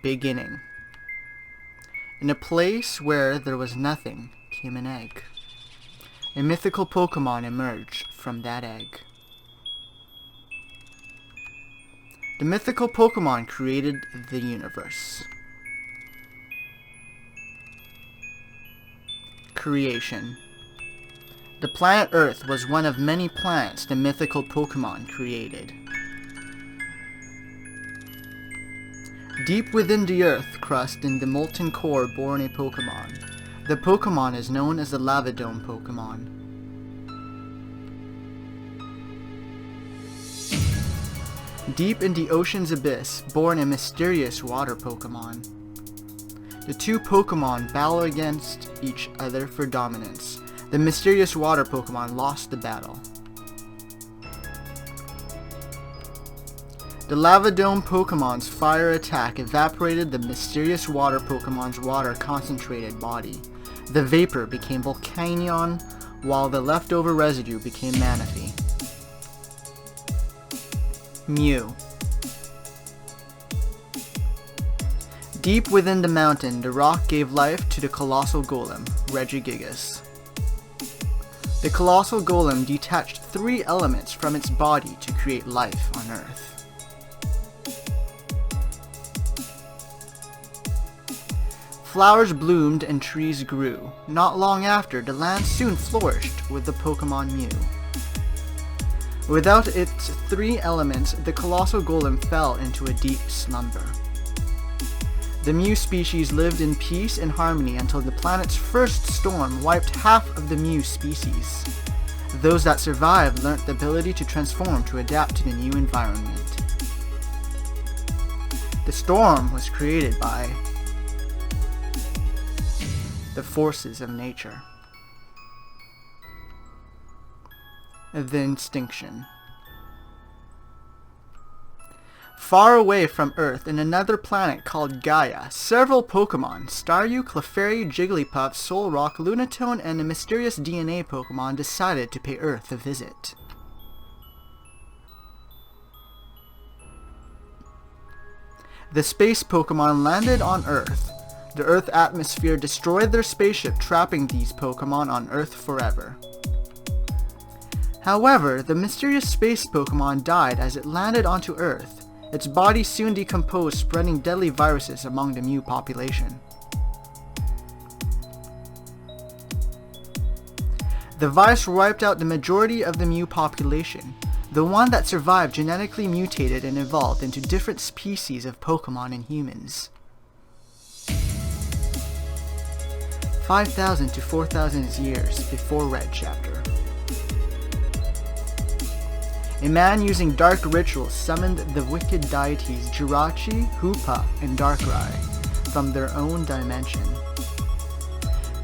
beginning. In a place where there was nothing came an egg. A mythical Pokémon emerged from that egg. The mythical Pokémon created the universe. Creation. The planet Earth was one of many planets the mythical Pokémon created. Deep within the Earth crust in the molten core born a Pokémon. The Pokémon is known as the Lavadome Pokémon. Deep in the ocean's abyss, born a mysterious water Pokémon. The two Pokémon battle against each other for dominance. The mysterious water Pokémon lost the battle. The Lavadome Pokémon's fire attack evaporated the mysterious water Pokémon's water concentrated body. The vapor became Volcanion, while the leftover residue became Manaphy. Mew. Deep within the mountain, the rock gave life to the colossal golem, Regigigas. The colossal golem detached 3 elements from its body to create life on Earth. Flowers bloomed and trees grew. Not long after, the land soon flourished with the Pokémon Mew. Without its 3 elements, the colossal golem fell into a deep slumber. The Mew species lived in peace and harmony until the planet's first storm wiped half of the Mew species. Those that survived learnt the ability to transform to adapt to the new environment. The storm was created by the forces of nature. The Instinction. Far away from Earth, in another planet called Gaia, several Pokémon, Staryu, Clefairy, Jigglypuff, Solrock, Lunatone, and a mysterious DNA Pokémon decided to pay Earth a visit. The space Pokémon landed on Earth. The Earth atmosphere destroyed their spaceship, trapping these Pokémon on Earth forever. However, the mysterious space Pokémon died as it landed onto Earth. Its body soon decomposed, spreading deadly viruses among the Mew population. The virus wiped out the majority of the Mew population. The one that survived genetically mutated and evolved into different species of Pokémon and humans. 5,000 to 4,000 years before Red Chapter. A man using dark rituals summoned the wicked deities Jirachi, Hoopa, and Darkrai from their own dimension.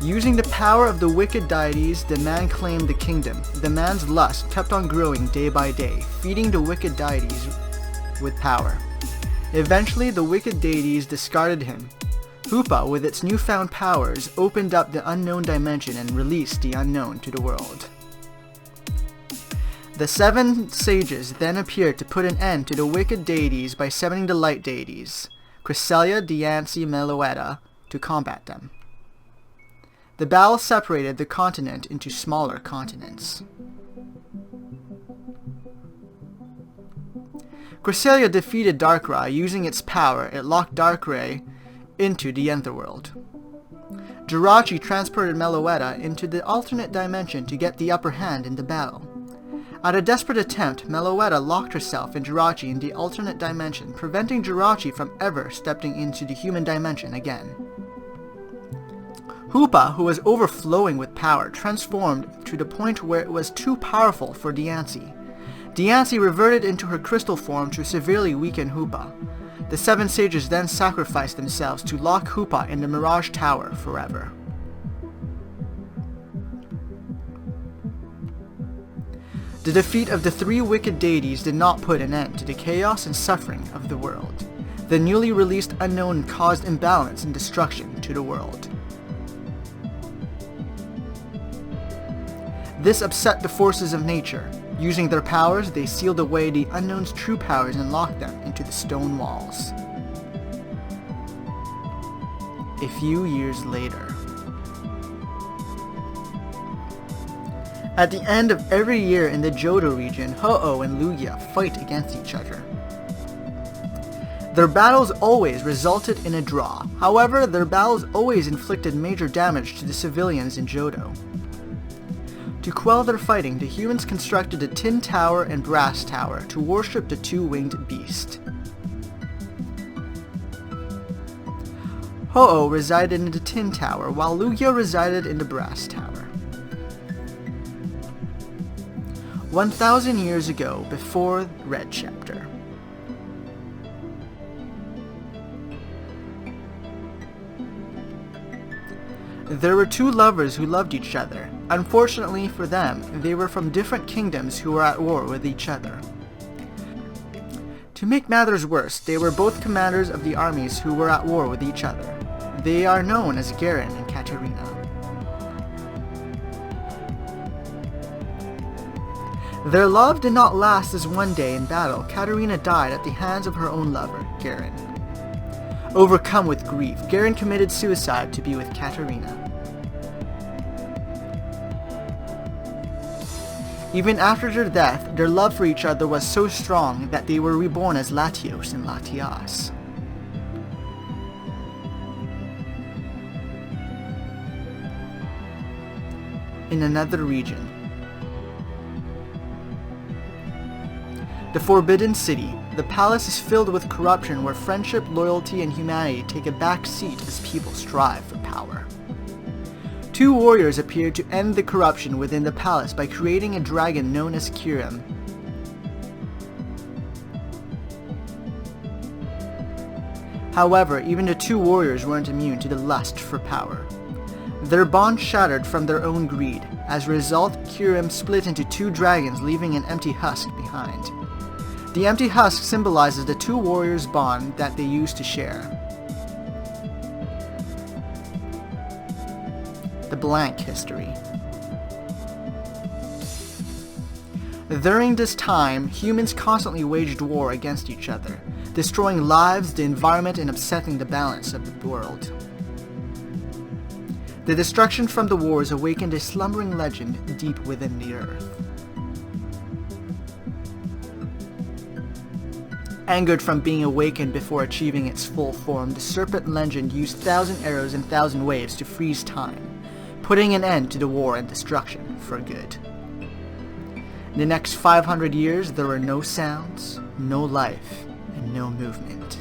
Using the power of the wicked deities, the man claimed the kingdom. The man's lust kept on growing day by day, feeding the wicked deities with power. Eventually, the wicked deities discarded him. Hoopa, with its newfound powers, opened up the unknown dimension and released the unknown to the world. The 7 sages then appeared to put an end to the wicked deities by summoning the light deities, Cresselia, Diancie, Meloetta, to combat them. The battle separated the continent into smaller continents. Cresselia defeated Darkrai. Using its power, it locked Darkrai into the Netherworld. Jirachi transported Meloetta into the alternate dimension to get the upper hand in the battle. At a desperate attempt, Meloetta locked herself and Jirachi in the alternate dimension, preventing Jirachi from ever stepping into the human dimension again. Hoopa, who was overflowing with power, transformed to the point where it was too powerful for Diancie. Diancie reverted into her crystal form to severely weaken Hoopa. The 7 sages then sacrificed themselves to lock Hoopa in the Mirage Tower forever. The defeat of the 3 wicked deities did not put an end to the chaos and suffering of the world. The newly released Unknown caused imbalance and destruction to the world. This upset the forces of nature. Using their powers, they sealed away the Unknown's true powers and locked them into the stone walls. a few years later. At the end of every year in the Johto region, Ho-Oh and Lugia fight against each other. Their battles always resulted in a draw. However, their battles always inflicted major damage to the civilians in Johto. To quell their fighting, the humans constructed a tin tower and brass tower to worship the two-winged beast. Ho-Oh resided in the tin tower, while Lugia resided in the brass tower. 1,000 years ago, before Red Chapter. There were two lovers who loved each other. Unfortunately for them, they were from different kingdoms who were at war with each other. To make matters worse, they were both commanders of the armies who were at war with each other. They are known as Garen and Katarina. Their love did not last, as one day in battle, Katarina died at the hands of her own lover, Garen. Overcome with grief, Garen committed suicide to be with Katarina. Even after their death, their love for each other was so strong that they were reborn as Latios and Latias. In another region. The Forbidden City. The palace is filled with corruption where friendship, loyalty, and humanity take a back seat as people strive for power. Two warriors appeared to end the corruption within the palace by creating a dragon known as Kirim. However, even the two warriors weren't immune to the lust for power. Their bond shattered from their own greed. As a result, Kirim split into two dragons, leaving an empty husk behind. The empty husk symbolizes the two warriors' bond that they used to share. The blank history. During this time, humans constantly waged war against each other, destroying lives, the environment, and upsetting the balance of the world. The destruction from the wars awakened a slumbering legend deep within the earth. Angered from being awakened before achieving its full form, the serpent legend used 1,000 arrows and 1,000 waves to freeze time, putting an end to the war and destruction for good. In the next 500 years, there were no sounds, no life, and no movement.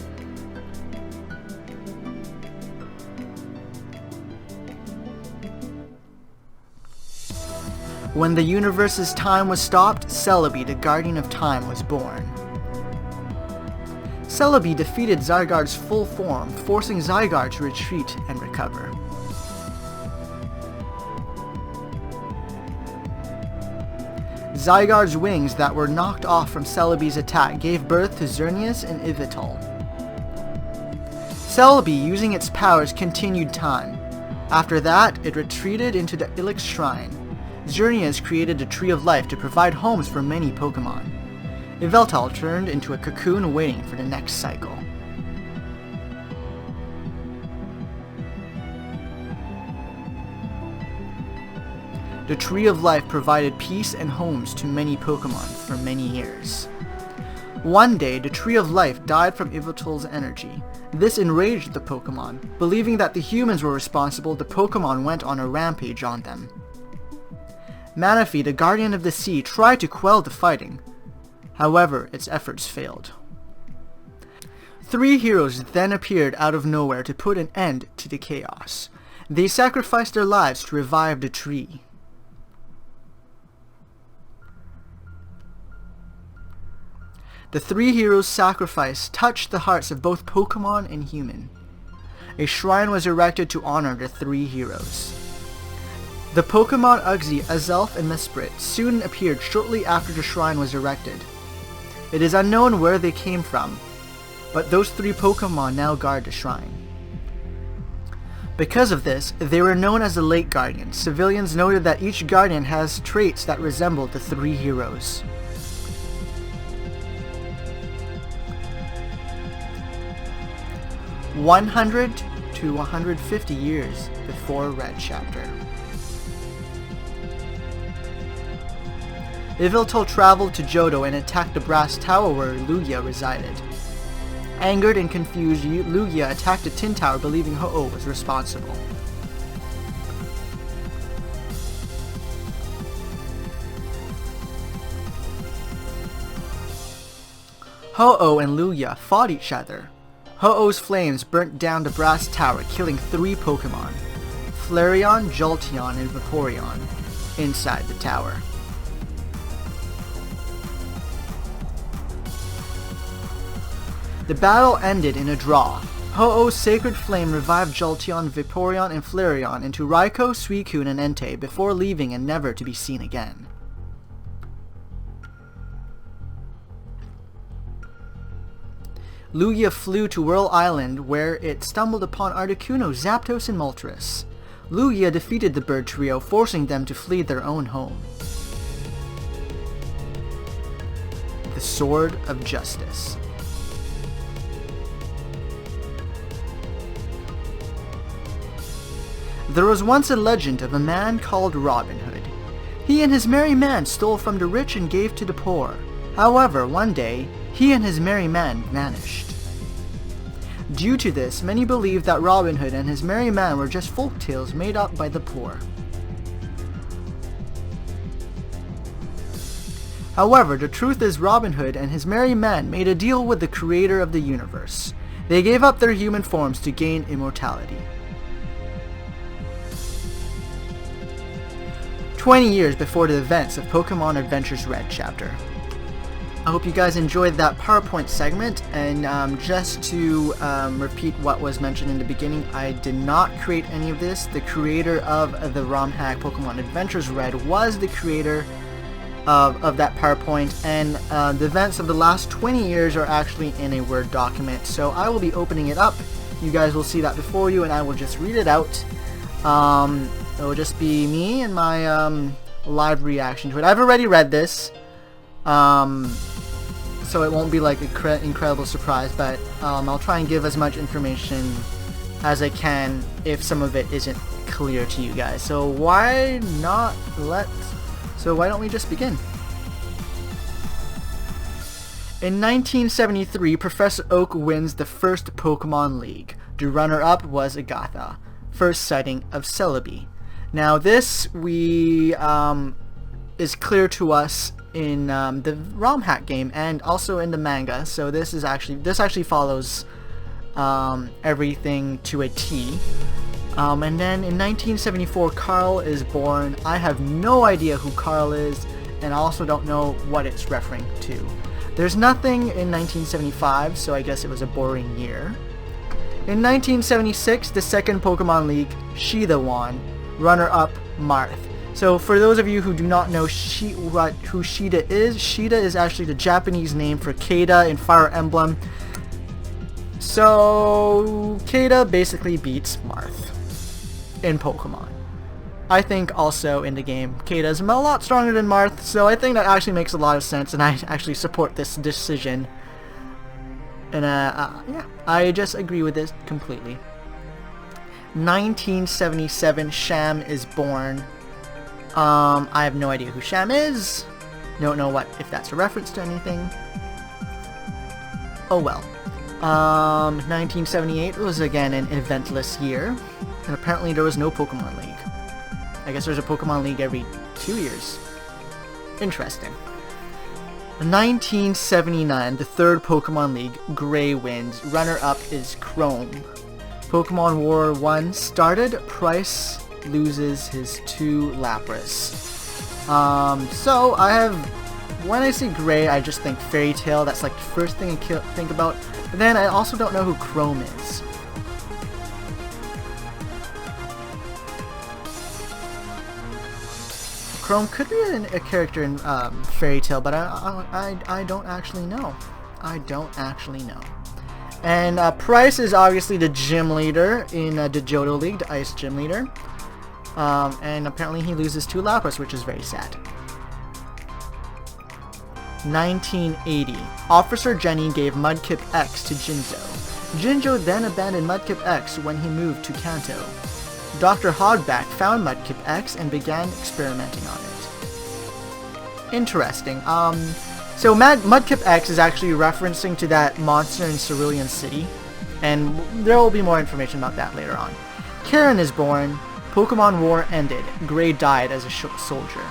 When the universe's time was stopped, Celebi, the guardian of time, was born. Celebi defeated Zygarde's full form, forcing Zygarde to retreat and recover. Zygarde's wings that were knocked off from Celebi's attack gave birth to Xerneas and Yveltal. Celebi, using its powers, continued time. After that, it retreated into the Ilex Shrine. Xerneas created a Tree of Life to provide homes for many Pokémon. Yveltal turned into a cocoon waiting for the next cycle. The Tree of Life provided peace and homes to many Pokémon for many years. One day, the Tree of Life died from Yveltal's energy. This enraged the Pokémon. Believing that the humans were responsible, the Pokémon went on a rampage on them. Manaphy, the Guardian of the Sea, tried to quell the fighting. However, its efforts failed. Three heroes then appeared out of nowhere to put an end to the chaos. They sacrificed their lives to revive the tree. The three heroes' sacrifice touched the hearts of both Pokémon and human. A shrine was erected to honor the three heroes. The Pokémon Uxie, Azelf, and Mesprit soon appeared shortly after the shrine was erected. It is unknown where they came from, but those three Pokémon now guard the shrine. Because of this, they were known as the Lake Guardians. Civilians noted that each Guardian has traits that resembled the three heroes. to 150 years before Red Chapter. Yveltal traveled to Johto and attacked the brass tower where Lugia resided. Angered and confused, Lugia attacked the tin tower believing Ho-Oh was responsible. Ho-Oh and Lugia fought each other. Ho-Oh's flames burnt down the brass tower, killing 3 Pokémon, Flareon, Jolteon, and Vaporeon, inside the tower. The battle ended in a draw. Ho-Oh's Sacred Flame revived Jolteon, Vaporeon, and Flareon into Raikou, Suicune, and Entei before leaving and never to be seen again. Lugia flew to Whirl Island where it stumbled upon Articuno, Zapdos, and Moltres. Lugia defeated the bird trio, forcing them to flee their own home. The Sword of Justice. There was once a legend of a man called Robin Hood. He and his merry men stole from the rich and gave to the poor. However, one day, he and his merry men vanished. Due to this, many believe that Robin Hood and his merry men were just folk tales made up by the poor. However, the truth is Robin Hood and his merry men made a deal with the creator of the universe. They gave up their human forms to gain immortality. 20 years before the events of Pokémon Adventure Red Chapter. I hope you guys enjoyed that PowerPoint segment, and just to repeat what was mentioned in the beginning, I did not create any of this. The creator of the ROM hack Pokémon Adventures Red was the creator of that PowerPoint, and the events of the last 20 years are actually in a Word document, so I will be opening it up. You guys will see that before you, and I will just read it out. It will just be me and my live reaction to it. I've already read this, so it won't be like an incredible surprise, but I'll try and give as much information as I can if some of it isn't clear to you guys. So why don't we just begin? In 1973, Professor Oak wins the first Pokemon League. The runner-up was Agatha, first sighting of Celebi. Now this is clear to us in the ROM hack game and also in the manga, so this actually follows everything to a T. And then in 1974, Carl is born. I have no idea who Carl is, and I also don't know what it's referring to. There's nothing in 1975, so I guess it was a boring year. In 1976, the second Pokemon League, Sheeta won. Runner-up, Marth. So for those of you who do not know who Sheeta is actually the Japanese name for Keita in Fire Emblem. So Keita basically beats Marth in Pokemon. I think also in the game Keita is a lot stronger than Marth, so I think that actually makes a lot of sense, and I actually support this decision. And yeah, I just agree with this completely. 1977, Sham is born. I have no idea who Sham is. Don't know if that's a reference to anything. Oh well. 1978 was again an eventless year, and apparently there was no Pokemon League. I guess there's a Pokemon League every 2 years. Interesting. 1979, the third Pokemon League, Gray wins. Runner-up is Chrome. Pokemon War 1 started. Price loses his 2 Lapras. So when I see Gray, I just think Fairy Tail. That's like the first thing I think about. But then I also don't know who Chrome is. Chrome could be a character in Fairy Tail, but I don't actually know. I don't actually know. And Price is obviously the gym leader in the Johto League, the Ice Gym leader. And apparently he loses 2 Lapras, which is very sad. 1980. Officer Jenny gave Mudkip X to Jinzo. Jinjo then abandoned Mudkip X when he moved to Kanto. Dr. Hogback found Mudkip X and began experimenting on it. Interesting. So Mudkip X is actually referencing to that monster in Cerulean City, and there will be more information about that later on. Karen is born. Pokemon War ended. Gray died as a soldier.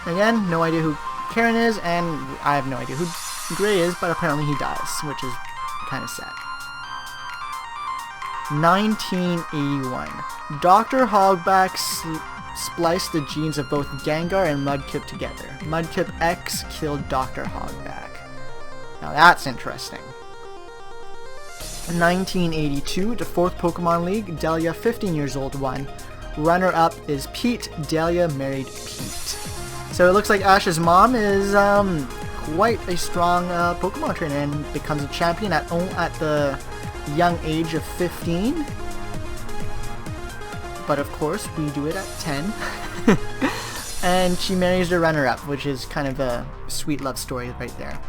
Again, no idea who Karen is, and I have no idea who Gray is, but apparently he dies, which is kind of sad. 1981. Dr. Hogback spliced the genes of both Gengar and Mudkip together. Mudkip X killed Dr. Hogback. Now that's interesting. 1982, the 4th Pokemon League, Delia, 15 years old, won. Runner-up is Pete. Delia married Pete. So it looks like Ash's mom is quite a strong Pokemon trainer and becomes a champion at the young age of 15. But of course, we do it at 10. And she marries the runner-up, which is kind of a sweet love story right there.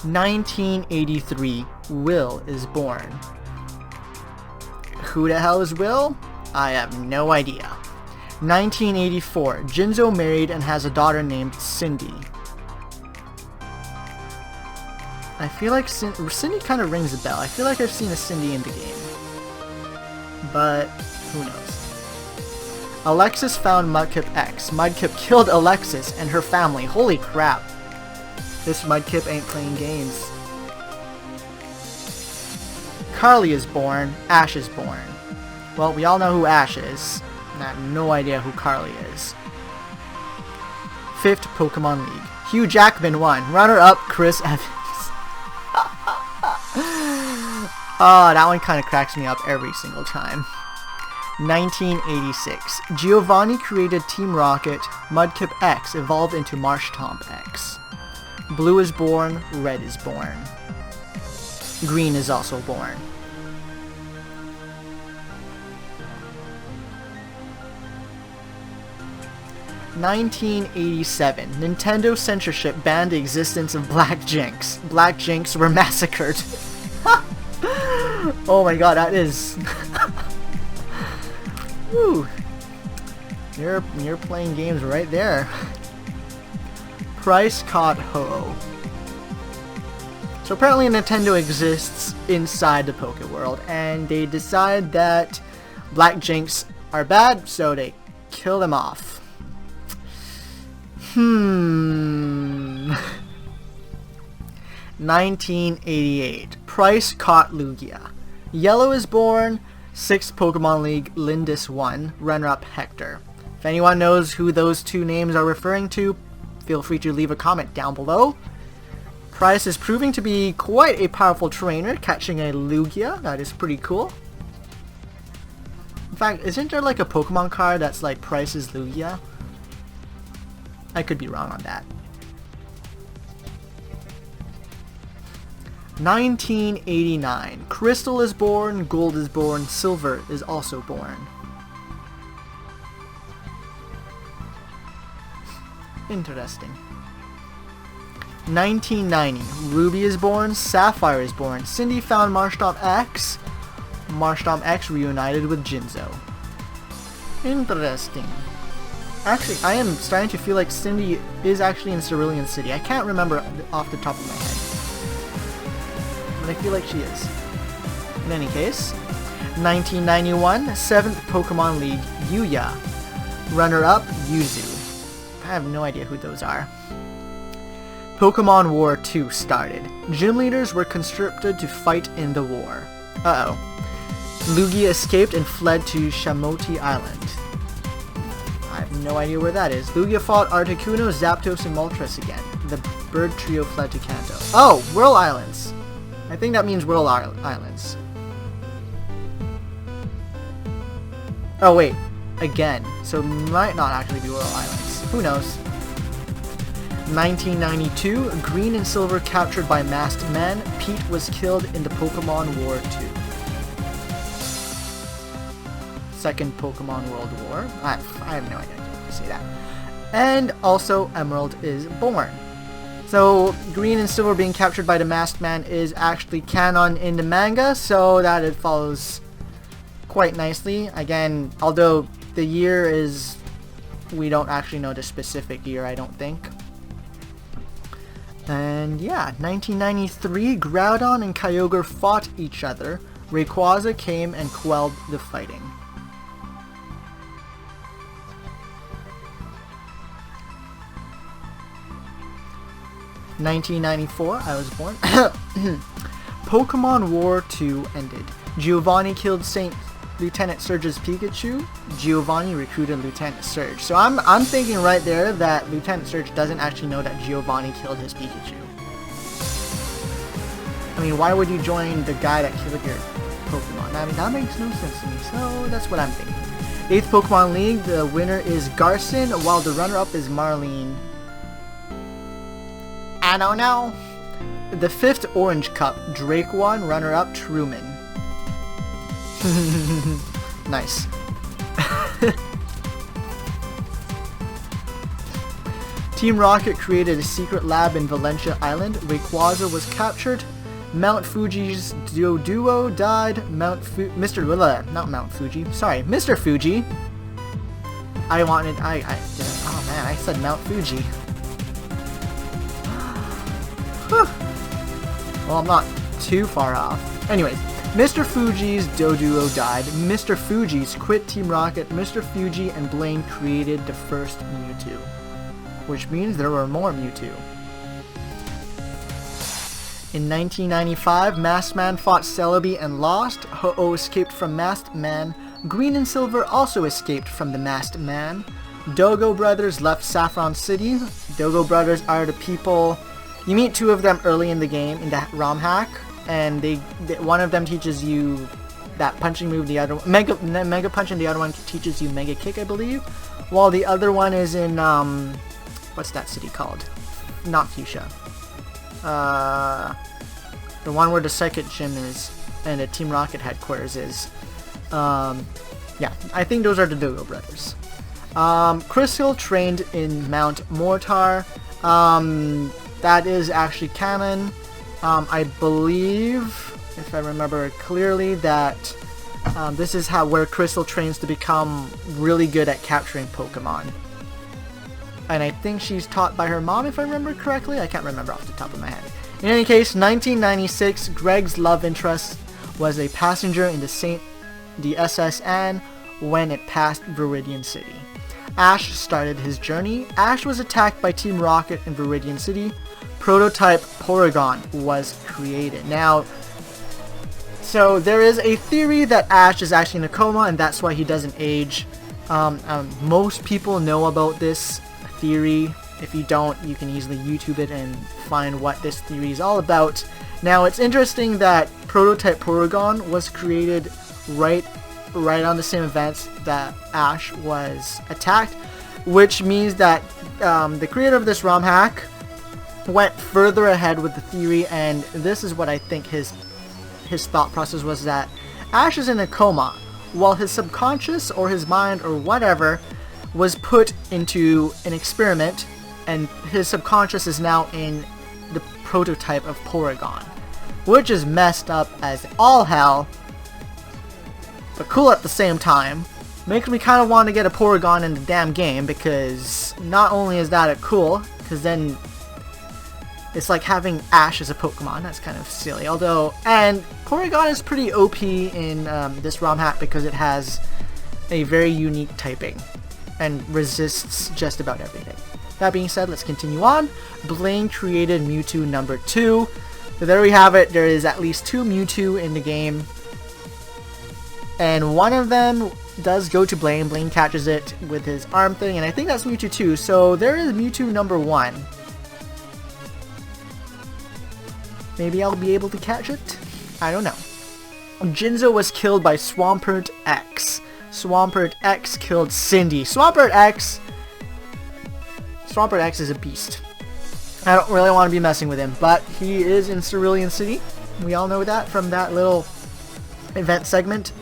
1983, Will is born. Who the hell is Will? I have no idea. 1984, Jinzo married and has a daughter named Cindy. I feel like Cindy kind of rings a bell. I feel like I've seen a Cindy in the game. But who knows? Alexis found Mudkip X. Mudkip killed Alexis and her family. Holy crap. This Mudkip ain't playing games. Carly is born. Ash is born. Well, we all know who Ash is. I have no idea who Carly is. 5th Pokemon League. Hugh Jackman won. Runner-up, Chris Evans. Oh, that one kind of cracks me up every single time. 1986. Giovanni created Team Rocket. Mudkip X evolved into Marshtomp X. Blue is born. Red is born. Green is also born. (1987) Nintendo censorship banned the existence of Black Jinx. Black Jinx were massacred. Oh my god, that is... Woo. You're playing games right there. Price caught Ho-Oh. So apparently Nintendo exists inside the Poke World, and they decide that Black Jinx are bad, so they kill them off. 1988. Price caught Lugia. Yellow is born. 6th Pokemon League, Lindis won. Runner-up Hector. If anyone knows who those two names are referring to, feel free to leave a comment down below. Price is proving to be quite a powerful trainer, catching a Lugia. That is pretty cool. In fact, isn't there like a Pokemon card that's like Price's Lugia? I could be wrong on that. 1989. Crystal is born, Gold is born, Silver is also born. Interesting. 1990. Ruby is born, Sapphire is born. Cindy found Marshtomp X. Marshtomp X reunited with Jinzo. Interesting. Actually, I am starting to feel like Cindy is actually in Cerulean City. I can't remember off the top of my head, but I feel like she is. In any case, 1991, 7th Pokemon League, Yuya. Runner-up, Yuzu. I have no idea who those are. Pokemon War 2 started. Gym leaders were conscripted to fight in the war. Uh-oh. Lugia escaped and fled to Shamoti Island. I have no idea where that is. Lugia fought Articuno, Zapdos, and Moltres again. The bird trio fled to Kanto. Oh, Whirl Islands. I think that means Whirl Islands. Oh wait, again. So it might not actually be Whirl Islands. Who knows? 1992, Green and Silver captured by masked men. Pete was killed in the Pokemon War 2. Second Pokemon World War. I have no idea how to say that. And also Emerald is born. So Green and Silver being captured by the Masked Man is actually canon in the manga, so that it follows quite nicely. Again, although the year is, we don't actually know the specific year, I don't think. And yeah, 1993, Groudon and Kyogre fought each other. Rayquaza came and quelled the fighting. (1994), I was born. Pokemon War 2 ended. Giovanni killed Lieutenant Surge's Pikachu. Giovanni recruited Lieutenant Surge. So I'm thinking right there that Lieutenant Surge doesn't actually know that Giovanni killed his Pikachu. I mean, why would you join the guy that killed your Pokemon? I mean, that makes no sense to me, so that's what I'm thinking. 8th Pokemon League, the winner is Garson, while the runner-up is Marlene. I don't know. The 5th Orange Cup, Drake won, runner-up Truman. Nice. Team Rocket created a secret lab in Valencia Island. Rayquaza was captured. Mount Fuji's duo died. Mr. Fuji. Oh man, I said Mount Fuji. Well, I'm not too far off. Anyways, Mr. Fuji's Doduo died. Mr. Fuji's quit Team Rocket. Mr. Fuji and Blaine created the first Mewtwo, which means there were more Mewtwo. In 1995, Masked Man fought Celebi and lost. Ho-Oh escaped from Masked Man. Green and Silver also escaped from the Masked Man. Dogo Brothers left Saffron City. Dogo Brothers are the people... You meet two of them early in the game in the ROM hack, and one of them teaches you that punching move, the other one, Mega Punch, and the other one teaches you Mega Kick, I believe. While the other one is in what's that city called? Not Fuchsia. The one where the Psychic Gym is and the Team Rocket headquarters is. Yeah, I think those are the Dogo Brothers. Crystal trained in Mount Mortar. That is actually canon. I believe, if I remember clearly, that this is where Crystal trains to become really good at capturing Pokemon. And I think she's taught by her mom, if I remember correctly. I can't remember off the top of my head. In any case, 1996, Greg's love interest was a passenger in the SS Anne when it passed Viridian City. Ash started his journey. Ash was attacked by Team Rocket in Viridian City. Prototype Porygon was created. Now, so there is a theory that Ash is actually in a coma and that's why he doesn't age. Most people know about this theory. If you don't, you can easily YouTube it and find what this theory is all about. Now, it's interesting that Prototype Porygon was created right on the same events that Ash was attacked, which means that the creator of this ROM hack went further ahead with the theory, and this is what I think his thought process was, that Ash is in a coma while his subconscious or his mind or whatever was put into an experiment, and his subconscious is now in the prototype of Porygon, which is messed up as all hell, but cool at the same time. Makes me kind of want to get a Porygon in the damn game, because not only is that cool, because then it's like having Ash as a Pokemon. That's kind of silly. And Porygon is pretty OP in this ROM hack because it has a very unique typing and resists just about everything. That being said, let's continue on. Blaine created Mewtwo number 2. So there we have it. There is at least 2 Mewtwo in the game. And one of them does go to Blaine. Blaine catches it with his arm thing, and I think that's Mewtwo 2. So there is Mewtwo number 1. Maybe I'll be able to catch it? I don't know. Jinzo was killed by Swampert X. Swampert X killed Cindy. Swampert X is a beast. I don't really want to be messing with him, but he is in Cerulean City. We all know that from that little event segment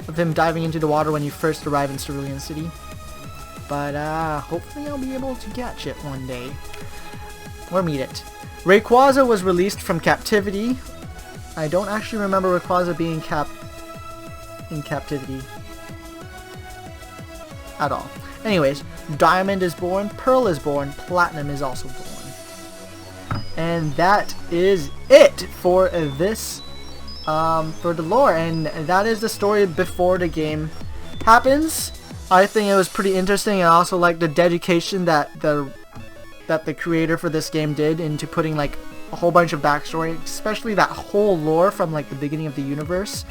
of him diving into the water when you first arrive in Cerulean City. but hopefully I'll be able to catch it one day. Or meet it. Rayquaza was released from captivity. I don't actually remember Rayquaza being in captivity at all. Anyways, Diamond is born, Pearl is born, Platinum is also born. And that is it for this, for the lore. And that is the story before the game happens. I think it was pretty interesting. I also like the dedication that the creator for this game did into putting like a whole bunch of backstory, especially that whole lore from like the beginning of the universe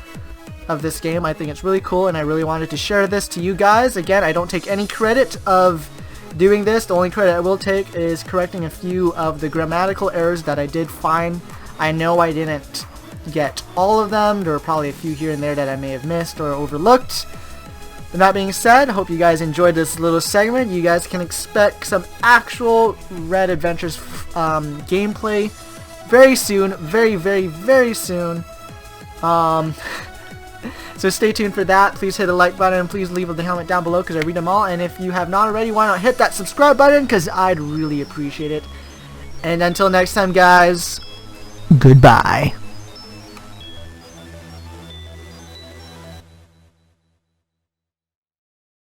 of this game. I think it's really cool, and I really wanted to share this to you guys. Again, I don't take any credit of doing this. The only credit I will take is correcting a few of the grammatical errors that I did find. I know I didn't get all of them. There were probably a few here and there that I may have missed or overlooked. And that being said, I hope you guys enjoyed this little segment. You guys can expect some actual Red Adventures gameplay very soon. Very, very, very soon. So stay tuned for that. Please hit the like button and please leave the comment down below because I read them all. And if you have not already, why not hit that subscribe button because I'd really appreciate it. And until next time, guys, goodbye.